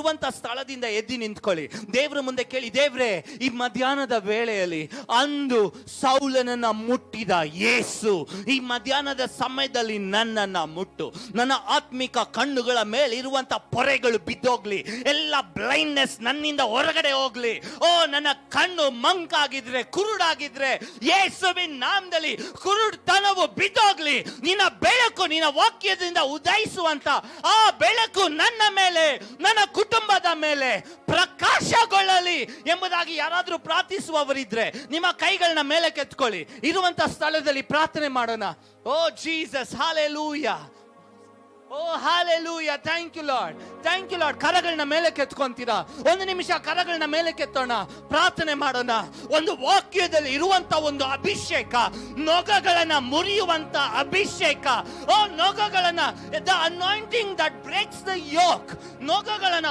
ಇರುವಂತ ಸ್ಥಳದಿಂದ ಎದ್ದು ನಿಂತ್ಕೊಳ್ಳಿ. ದೇವರ ಮುಂದೆ ಕೇಳಿ, ದೇವ್ರೆ, ಈ ಮಧ್ಯಾಹ್ನದ ವೇಳೆಯಲ್ಲಿ ಅಂದು ಸೌಲನನ್ನ ಮುಟ್ಟಿದ ಯೇಸು ಈ ಮಧ್ಯಾಹ್ನದ ಸಮಯದಲ್ಲಿ ನನ್ನನ್ನ ಮುಟ್ಟು. ನನ್ನ ಆತ್ಮಿಕ ಕಣ್ಣುಗಳ ಮೇಲೆ ಇರುವಂತ ಪೊರೆಗಳು ಬಿದ್ದೋಗ್ಲಿ, ಎಲ್ಲ ಬ್ಲೈಂಡ್ನೆಸ್ ನನ್ನಿಂದ ಹೊರಗಡೆ ಹೋಗ್ಲಿ. ಓ, ನನ್ನ ಕಣ್ಣು ಮಂಕಾಗಿದ್ರೆ, ಕುರುಡಾಗಿದ್ರೆ, ಯೇಸುವಿನ ನಾಮದಲ್ಲಿ ಕುರುಡ್ತನವು ಬಿದ್ದೋಗ್ಲಿ. ನಿನ್ನ ಬೆಳಕು, ನಿನ್ನ ವಾಕ್ಯದಿಂದ ಉದಯಿಸುವಂತ ಆ ಬೆಳಕು ನನ್ನ ಮೇಲೆ, ನನ್ನ ಕುಟುಂಬದ ಮೇಲೆ ಪ್ರಕಾಶಗೊಳ್ಳಲಿ ಎಂಬುದಾಗಿ ಯಾರಾದ್ರೂ ಪ್ರಾರ್ಥಿಸುವವರಿದ್ರೆ ನಿಮ್ಮ ಕೈಗಳನ್ನ ಮೇಲೆ ಕೆತ್ಕೊಳ್ಳಿ. ಇರುವಂತ ಸ್ಥಳದಲ್ಲಿ ಪ್ರಾರ್ಥನೆ ಮಾಡೋಣ. Oh Jesus, hallelujah, oh hallelujah, thank you Lord, thank you Lord. ಕರಗಳನ್ನ ಮೇಲೆ ಕೆತ್ಕೊಂತೀರಾ? ಒಂದು ನಿಮಿಷ ಕರಗಳನ್ನ ಮೇಲೆ ಕೆತ್ತೋಣ, ಪ್ರಾರ್ಥನೆ ಮಾಡೋಣ. ಒಂದು ವಾಕ್ಯದಲ್ಲಿ ಇರುವಂತ ಒಂದು ಅಭಿಷೇಕ, ನೊಗಗಳನ್ನ ಮುರಿಯುವಂತ ಅಭಿಷೇಕ. ಓ, ನೊಗಗಳನ್ನ, the anointing that breaks the yoke, ನೊಗಗಳನ್ನ